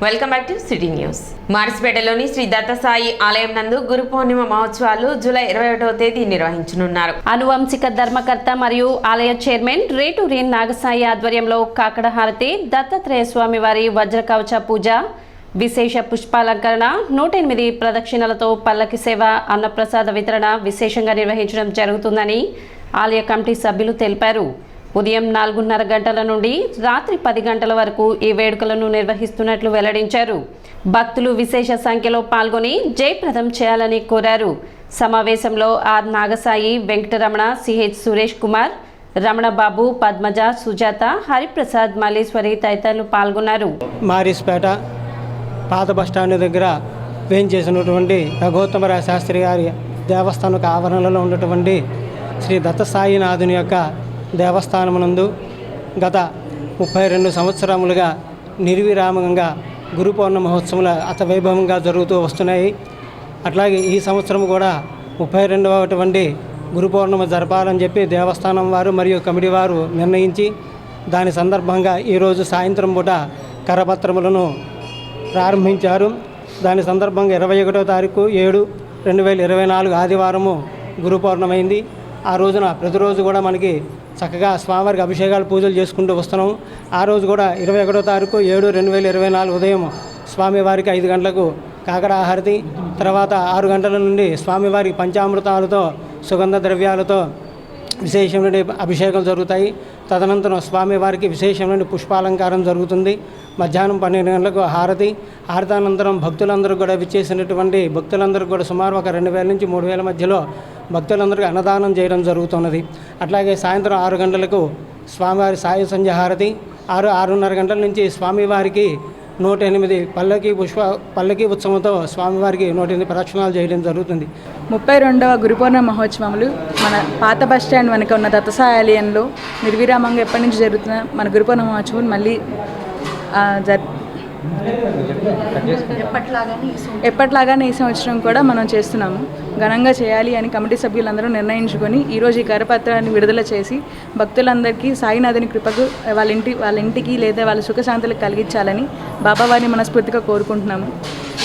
Welcome back to city news. మార్సిపేటలోని శ్రీ దత్తసాయి ఆలయం నందు గురు పౌర్ణిమ మహోత్సవాలు జూలై 21వ తేదీ నిర్వహించనున్నారు. అనువంశిక ధర్మకర్త మరియు ఆలయ చైర్మన్ రేటూరి నాగసాయి ఆధ్వర్యంలో కాకడ హారతి, దత్తాత్రేయ స్వామి వారి వజ్రకవచ పూజ, విశేష పుష్పాలంకరణ, 108 ప్రదక్షిణలతో పల్లకి సేవ, అన్నప్రసాద వితరణ విశేషంగా నిర్వహించడం జరుగుతుందని ఆలయ కమిటీ సభ్యులు తెలిపారు. ఉదయం 4:30 గంటల నుండి రాత్రి 10 గంటల వరకు ఈ వేడుకలను నిర్వహిస్తున్నట్లు వెల్లడించారు. భక్తులు విశేష సంఖ్యలో పాల్గొని జయప్రదం చేయాలని కోరారు. సమావేశంలో ఆర్ నాగసాయి, వెంకటరమణ, సిహెచ్ సురేష్ కుమార్, రమణబాబు, పద్మజ, సుజాత, హరిప్రసాద్, మల్లీశ్వరి తదితరులు పాల్గొన్నారు. మారిస్పేట పాత బస్టాండ్ దగ్గర వేయించేసినటువంటి రఘోత్తమరాయ శాస్త్రి గారి దేవస్థానం ఆవరణలో ఉన్నటువంటి శ్రీ దత్తసాయినాథుని యొక్క దేవస్థానమునందు గత 32 సంవత్సరములుగా నిర్విరామంగా గురు పౌర్ణమి మహోత్సవాలు అతవైభవంగా జరుగుతూ వస్తున్నాయి. అట్లాగే ఈ సంవత్సరం కూడా 32వ గురు పౌర్ణమి జరపాలని చెప్పి దేవస్థానం వారు మరియు కమిటీ వారు నిర్ణయించి దాని సందర్భంగా ఈరోజు సాయంత్రం పూట కరపత్రములను ప్రారంభించారు. దాని సందర్భంగా 21వ తారీఖు 7/2024 ఆదివారము గురు పౌర్ణమైంది. ఆ రోజున ప్రతిరోజు కూడా మనకి చక్కగా స్వామివారికి అభిషేకాలు, పూజలు చేసుకుంటూ వస్తున్నాం. ఆ రోజు కూడా 21వ తారీఖు 7/2024 ఉదయం స్వామివారికి 5 గంటలకు కాకడ హారతి, తర్వాత 6 గంటల నుండి స్వామివారికి పంచామృతాలతో, సుగంధ ద్రవ్యాలతో విశేషమైన అభిషేకాలు జరుగుతాయి. తదనంతరం స్వామివారికి విశేషమైన పుష్పాలంకారం జరుగుతుంది. మధ్యాహ్నం 12 గంటలకు హారతి అనంతరం భక్తులందరూ కూడా విచ్చేసినటువంటి భక్తులందరూ కూడా సుమారు ఒక 2,000 నుంచి 3,000 మధ్యలో భక్తులందరికీ అన్నదానం చేయడం జరుగుతున్నది. అట్లాగే సాయంత్రం 6 గంటలకు స్వామివారి సాయ సంధ్య హారతి, 6:30 గంటల నుంచి స్వామివారికి 108 పల్లకి ఉత్సవంతో స్వామివారికి 108 ప్రదక్షిణాలు చేయడం జరుగుతుంది. 32వ గురు పౌర్ణమి మహోత్సవములు మన పాత బస్టాండ్ వెనక ఉన్న దత్తసాయి ఆలయంలో నిర్విరామంగా ఎప్పటి నుంచి జరుగుతున్న మన గురు పౌర్ణమి మహోత్సవం మళ్ళీ ఎప్పట్లాగానే ఈ సంవత్సరం కూడా మనం చేస్తున్నాము. ఘనంగా చేయాలి అని కమిటీ సభ్యులందరూ నిర్ణయించుకొని ఈరోజు ఈ కరపత్రాన్ని విడుదల చేసి భక్తులందరికీ సాయినాథుని కృపకు వాళ్ళ ఇంటికి లేదా వాళ్ళ సుఖశాంతులకు కలిగించాలని బాబావారిని మనస్ఫూర్తిగా కోరుకుంటున్నాము.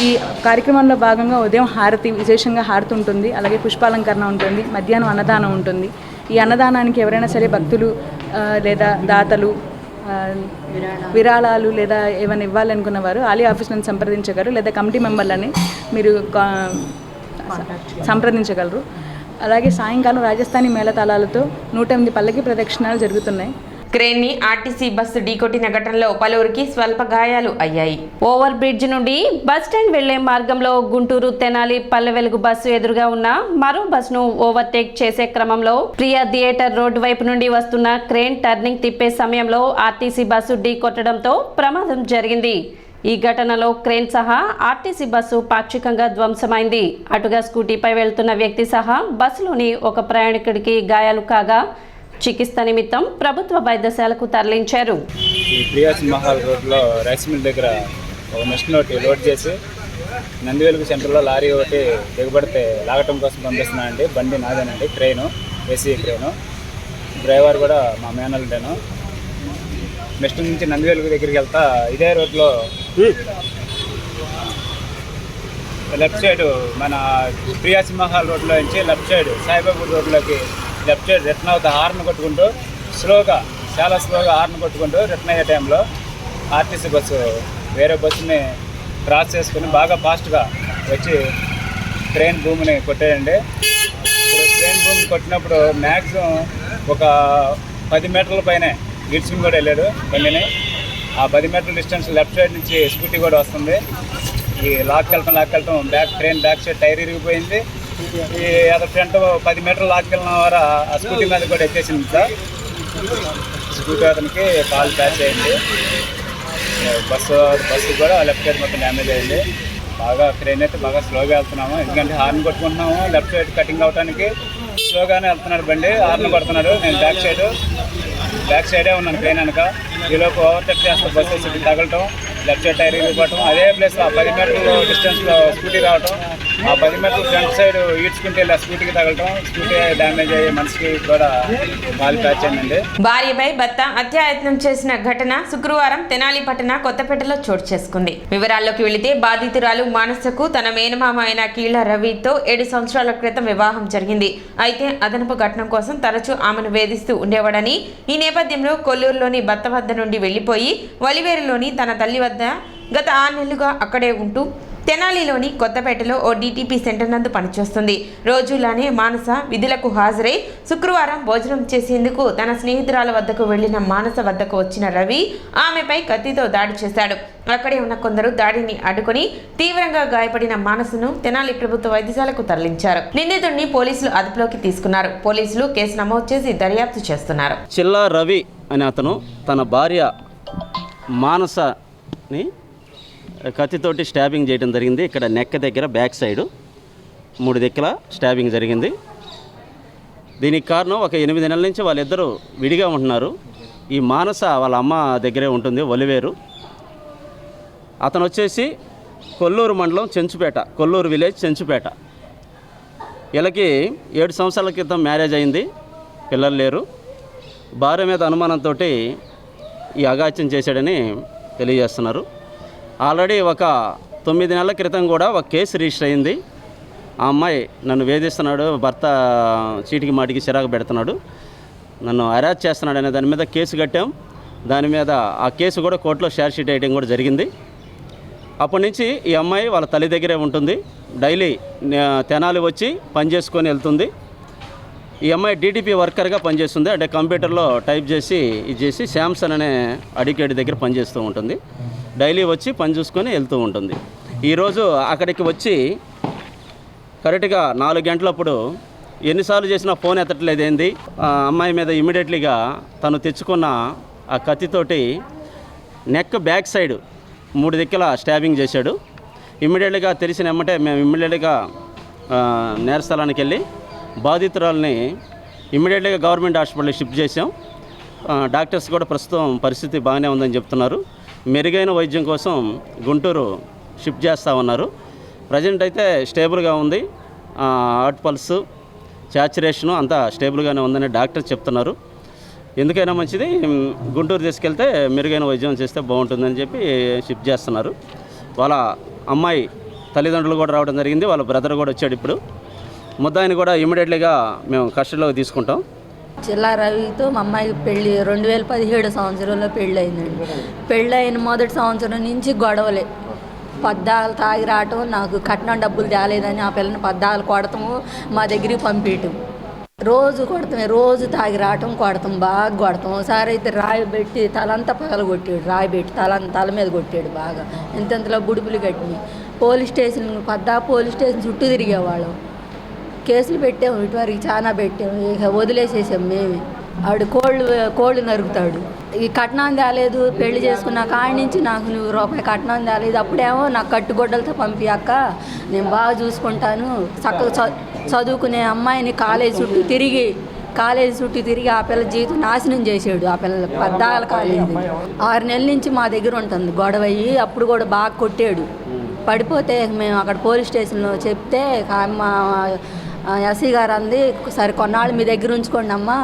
ఈ కార్యక్రమంలో భాగంగా ఉదయం హారతి, విశేషంగా హారతి ఉంటుంది. అలాగే పుష్పాలంకరణ ఉంటుంది. మధ్యాహ్నం అన్నదానం ఉంటుంది. ఈ అన్నదానానికి ఎవరైనా సరే భక్తులు లేదా దాతలు విరాళాలు లేదా ఏమైనా ఇవ్వాలనుకున్న వారు ఆలయ ఆఫీస్ నుంచి సంప్రదించగలరు, లేదా కమిటీ మెంబర్లని మీరు సంప్రదించగలరు. అలాగే సాయంకాలం రాజస్థానీ మేళతాళాలతో 108 పల్లకి ప్రదక్షిణాలు జరుగుతున్నాయి. క్రేన్ ని ఆర్టీసీ బస్సు ఢీకొట్టిన ఘటనలో పలువురికి స్వల్ప గాయాలు అయ్యాయి. ఓవర్ బ్రిడ్జ్ నుండి బస్టాండ్ వెళ్లే మార్గంలో గుంటూరు తెనాలి పల్లె వెలుగు బస్సు ఎదురుగా ఉన్న మరో బస్సును ఓవర్టేక్ చేసే క్రమంలో ప్రియా థియేటర్ రోడ్డు వైపు నుండి వస్తున్న క్రేన్ టర్నింగ్ తిప్పే సమయంలో ఆర్టీసీ బస్సు ఢీకొట్టడంతో ప్రమాదం జరిగింది. ఈ ఘటనలో క్రేన్ సహా ఆర్టీసీ బస్సు పాక్షికంగా ధ్వంసమైంది. అటుగా స్కూటీపై వెళ్తున్న వ్యక్తి సహా బస్సులోని ఒక ప్రయాణికుడికి గాయాలు కాగా చికిత్స నిమిత్తం ప్రభుత్వ వైద్యశాలకు తరలించారు. ఈ ప్రియాస్ మహల్ రోడ్లో రైస్ మిల్ దగ్గర ఒక మెషిన్ ఒకటి లోడ్ చేసి నందివెలుగు సెంటర్లో లారీ ఒకటి దిగబడితే లాగటం కోసం పంపిస్తున్నానండి. బండి నాదేనండి, క్రెయిను, ఏసీ క్రెయిను. డ్రైవర్ కూడా మా మేనల్డేను. మెషిన్ నుంచి నందివెలుగు దగ్గరికి వెళ్తా ఇదే రోడ్లో లెఫ్ట్ సైడ్ మన ప్రియాస్ మహల్ రోడ్లో నుంచి లెఫ్ట్ సైడ్ సాయిబాబు రోడ్లోకి లెఫ్ట్ సైడ్ రిటర్న్ అవుతా హార్న్ కొట్టుకుంటూ చాలా స్లోగా హార్న్ కొట్టుకుంటూ రిటర్న్ అయ్యే టైంలో ఆర్టీసీ బస్సు వేరే బస్సుని క్రాస్ చేసుకుని బాగా ఫాస్ట్గా వచ్చి ట్రైన్ భూమిని కొట్టాయండి. ట్రైన్ భూమిని కొట్టినప్పుడు మ్యాక్సిమం ఒక 10 మీటర్ల పైనే గిడ్స్ని కూడా వెళ్ళాడు బండిని. ఆ 10 మీటర్ల డిస్టెన్స్ లెఫ్ట్ సైడ్ నుంచి స్కూటీ కూడా వస్తుంది. ఈ లాక్కెళ్తాం ట్రైన్ బ్యాక్ సైడ్ టైర్ ఇరిగిపోయింది. ఈ అతని ఫ్రంట్ 10 మీటర్లు లాక్కెళ్ళిన వారు ఆ స్కూటీ మీద కూడా ఎక్కేసింది సార్. స్కూటీ అతనికి కాల్ ప్యాచ్ అయింది. బస్సు కూడా లెఫ్ట్ సైడ్ మొత్తం డ్యామేజ్ అయింది. బాగా ట్రైన్ అయితే బాగా స్లోగా వెళ్తున్నాము, ఎందుకంటే హార్న్ కొట్టుకుంటున్నాము. లెఫ్ట్ సైడ్ కటింగ్ అవడానికి స్లోగానే వెళ్తున్నాడు బండి, హార్న్ కొడుతున్నాడు. నేను బ్యాక్ సైడే ఉన్నాను ట్రైన్ వెనక. ఈలోపు ఓవర్టేక్ చేస్తే బస్సు వచ్చి తగలటం, లెఫ్ట్ సైడ్ టైర్ ఇరిగిపోవటం, అదే ప్లేస్లో 10 మీటర్ల డిస్టెన్స్లో స్కూటీ రావటం, ఆ 10 మీటర్ల ఫ్రంట్ సైడ్ ఈడ్చుకుంటే ఇలా స్కూటీకి తగలటం, స్కూటీ డ్యామేజ్ అయ్యి మనిషికి కూడా కాలు కాచిందండి. భార్యపై భర్త హత్యాయత్నం చేసిన ఘటన శుక్రవారం తెనాలి పట్టణ కొత్తపేటలో చోటు చేసుకుంది. వివరాల్లోకి వెళితే బాధితురాలు మానసకు తన మేనమామ అయిన కీళ్ల రవితో 7 సంవత్సరాల క్రితం వివాహం జరిగింది. అయితే అదనపు ఘటన కోసం తరచూ ఆమెను వేధిస్తూ ఉండేవాడని, ఈ నేపథ్యంలో కొల్లూరులోని భర్త వద్ద నుండి వెళ్లిపోయి వలివేరులోని తన తల్లి వద్ద గత 6 నెలలుగా అక్కడే ఉంటూ తెనాలిలోని కొత్తపేటలో ఓ DTP సెంటర్ నందు పనిచేస్తుంది. రోజులానే మానస విధులకు హాజరై శుక్రవారం భోజనం చేసేందుకు తన స్నేహితురాల వద్దకు వెళ్లిన మానస వద్దకు వచ్చిన రవి ఆమెపై కత్తితో దాడి చేశాడు. అక్కడే ఉన్న కొందరు దాడిని అడ్డుకొని తీవ్రంగా గాయపడిన మానసను తెనాలి ప్రభుత్వ వైద్యశాలకు తరలించారు. నిందితుడిని పోలీసులు అదుపులోకి తీసుకున్నారు. పోలీసులు కేసు నమోదు చేసి దర్యాప్తు చేస్తున్నారు. చిల్లా రవి అనే అతను తన భార్య మానసని కత్తితోటి స్టాబింగ్ చేయడం జరిగింది. ఇక్కడ నెక్ దగ్గర బ్యాక్ సైడు 3 దిక్కుల స్టాబింగ్ జరిగింది. దీనికి కారణం ఒక 8 నెలల నుంచి వాళ్ళిద్దరూ విడిగా ఉంటున్నారు. ఈ మానస వాళ్ళ అమ్మ దగ్గరే ఉంటుంది, ఒలివేరు. అతను వచ్చేసి కొల్లూరు మండలం చెంచుపేట, కొల్లూరు విలేజ్ చెంచుపేట. వీళ్ళకి 7 సంవత్సరాల క్రితం మ్యారేజ్ అయింది, పిల్లలు లేరు. భార్య మీద అనుమానంతో ఈ అఘాత్యం చేశాడని తెలియజేస్తున్నారు. ఆల్రెడీ ఒక 9 నెలల క్రితం కూడా ఒక కేసు రిజిస్టర్ అయింది. ఆ అమ్మాయి నన్ను వేధిస్తున్నాడు, భర్త చీటికి మాటికి చిరాకు పెడుతున్నాడు, నన్ను అరెస్ట్ చేస్తున్నాడు అనే దాని మీద కేసు కట్టాం. దాని మీద ఆ కేసు కూడా కోర్టులో షార్ట్ షీట్ వేయడం కూడా జరిగింది. అప్పటి నుంచి ఈ అమ్మాయి వాళ్ళ తల్లి దగ్గరే ఉంటుంది. డైలీ తెనాలి వచ్చి పని చేసుకొని వెళ్తుంది. ఈ అమ్మాయి DTP వర్కర్గా పనిచేస్తుంది. అంటే కంప్యూటర్లో టైప్ చేసి ఇది చేసి శాంసన్ అనే అడికేట్ దగ్గర పనిచేస్తూ ఉంటుంది. డైలీ వచ్చి పని చూసుకొని వెళ్తూ ఉంటుంది. ఈరోజు అక్కడికి వచ్చి కరెక్ట్గా 4 గంటలప్పుడు ఎన్నిసార్లు చేసినా ఫోన్ ఎత్తట్లేదు ఏంది. ఆ అమ్మాయి మీద ఇమ్మీడియట్లీగా తను తెచ్చుకున్న ఆ కత్తితోటి నెక్ బ్యాక్ సైడ్ 3 దిక్కుల స్టాబింగ్ చేశాడు. ఇమ్మీడియట్గా తెలిసిన ఎమ్మటే మేము ఇమ్మీడియట్గా నేరస్థలానికి వెళ్ళి బాధితురాలని ఇమ్మీడియట్గా గవర్నమెంట్ హాస్పిటల్కి షిఫ్ట్ చేసాం. డాక్టర్స్ కూడా ప్రస్తుతం పరిస్థితి బాగానే ఉందని చెప్తున్నారు. మెరుగైన వైద్యం కోసం గుంటూరు షిఫ్ట్ చేస్తూ ఉన్నారు. ప్రజెంట్ అయితే స్టేబుల్గా ఉంది. హార్ట్ పల్స్, సాచురేషను అంతా స్టేబుల్గానే ఉందని డాక్టర్ చెప్తున్నారు. ఎందుకైనా మంచిది గుంటూరు తీసుకెళ్తే మెరుగైన వైద్యం చేస్తే బాగుంటుందని చెప్పి షిఫ్ట్ చేస్తున్నారు. వాళ్ళ అమ్మాయి తల్లిదండ్రులు కూడా రావడం జరిగింది. వాళ్ళ బ్రదర్ కూడా వచ్చాడు. ఇప్పుడు ముద్దాయిని కూడా ఇమ్మీడియట్లీగా మేము కస్టడీలోకి తీసుకుంటాం. చిల్లా రవితో మా అమ్మాయి పెళ్ళి 2017 సంవత్సరంలో పెళ్ళి అయిందండి. పెళ్ళైన మొదటి సంవత్సరం నుంచి గొడవలే, పద్దాలు తాగి రావటం, నాకు కట్నం డబ్బులు తేలేదని ఆ పిల్లని పద్దాలు కొడతాము, మా దగ్గరికి పంపించటం, రోజు కొడతామే, రోజు తాగి రావటం, కొడతాం, బాగా కొడతాం. ఒకసారి అయితే రాయి పెట్టి తలంతా పగల కొట్టాడు, రాయి పెట్టి తల మీద కొట్టాడు బాగా. ఇంతలో బుడుపులు కట్టినాయి. పోలీస్ స్టేషన్ చుట్టూ తిరిగేవాళ్ళం. కేసులు పెట్టాము, ఇటువరకు చాలా పెట్టాము, ఇక వదిలేసేసాం మేమే. ఆవిడ కోళ్ళు నరుకుతాడు. ఈ కట్నం తేలేదు, పెళ్లి చేసుకున్న కాడి నుంచి నాకు నువ్వు రూపాయి కట్నం తేలేదు. అప్పుడేమో నాకు కట్టుగొడ్డలతో పంపియాక నేను బాగా చూసుకుంటాను, చక్కగా చదువుకునే అమ్మాయిని కాలేజీ చుట్టూ తిరిగి ఆ పిల్ల జీవితం నాశనం చేసాడు. ఆ పిల్లలు పద్దాల కాలేజీ 6 నెలల నుంచి మా దగ్గర ఉంటుంది గొడవ అయ్యి. అప్పుడు కూడా బాగా కొట్టాడు. పడిపోతే మేము అక్కడ పోలీస్ స్టేషన్లో చెప్తే మా ఎస్సీ గారు అంది, సరే కొన్నాళ్ళు మీ దగ్గర ఉంచుకోండి అమ్మా,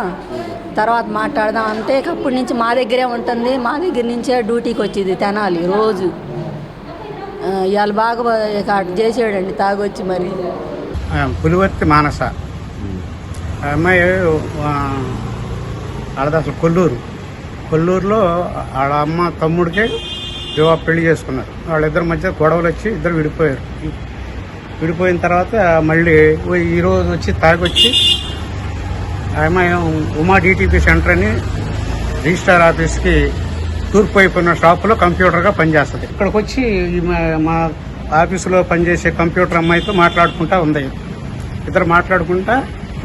తర్వాత మాట్లాడదాం అంటే అప్పటి నుంచి మా దగ్గరే ఉంటుంది. మా దగ్గర నుంచే డ్యూటీకి వచ్చేది తెనాలి రోజు. ఇవాళ బాగా చేసాడండి తాగొచ్చి. మరి పులివర్తి మానస అమ్మాయి ఆడది అసలు కొల్లూరులో వాళ్ళ అమ్మ తమ్ముడికి పెళ్లి చేసుకున్నారు. వాళ్ళిద్దరి మధ్య గొడవలు వచ్చి ఇద్దరు విడిపోయిన తర్వాత మళ్ళీ ఈరోజు వచ్చి తాగొచ్చి ఆమె ఉమా DTP సెంటర్ అని రిజిస్ట్రార్ ఆఫీస్కి తూర్పు వైపున్న షాపులో కంప్యూటర్గా పనిచేస్తుంది. ఇక్కడికి వచ్చి మా ఆఫీసులో పనిచేసే కంప్యూటర్ అమ్మాయితో మాట్లాడుకుంటా ఉంది. ఇద్దరు మాట్లాడుకుంటా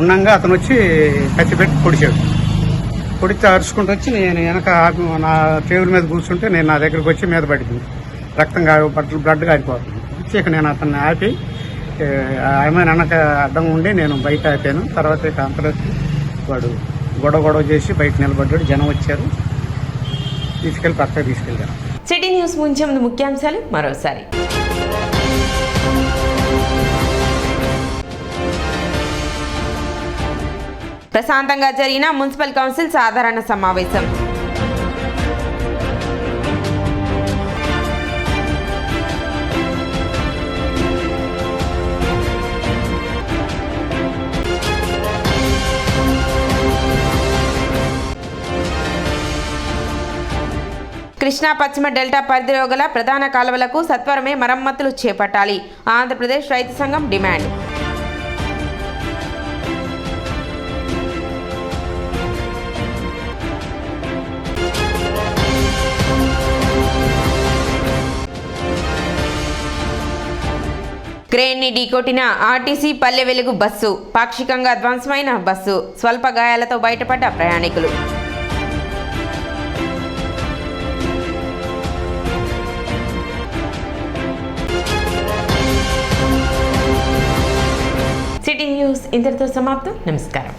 ఉండగా అతను వచ్చి కత్తి పెట్టి పొడితే అరుచుకుంటూ వచ్చి నేను వెనక నా టేబుల్ మీద కూర్చుంటే నేను నా దగ్గరికి వచ్చి మీద పడింది. రక్తం బ్లడ్ కారిపోతుంది. వచ్చి ఇక నేను అతన్ని ఆపి ఆమె వెనక అడ్డం ఉండి నేను బయట ఆపాను. తర్వాత ఇక అంతలోకి వాడు గొడవ చేసి బయట నిలబడ్డాడు. జనం వచ్చారు, తీసుకెళ్ళి పక్కకు తీసుకెళ్ళారు. సిటీ న్యూస్ ముంచే ముందు ముఖ్యాంశాలు మరోసారి. ప్రశాంతంగా జరిగిన మున్సిపల్ కౌన్సిల్ సాధారణ సమావేశం. కృష్ణా పశ్చిమ డెల్టా పరిధిలో గల ప్రధాన కాలువలకు సత్వరమే మరమ్మతులు చేపట్టాలి. ఆంధ్రప్రదేశ్ రైతు సంఘం demand. క్రేన్ని ఢీకొట్టిన RTC Palle Velugu bus. పాక్షికంగా ధ్వంసమైన బస్సు. స్వల్ప గాయాలతో బయటపడ్డ ప్రయాణికులు. సిటీ న్యూస్ ఇంతటితో సమాప్తం. నమస్కారం.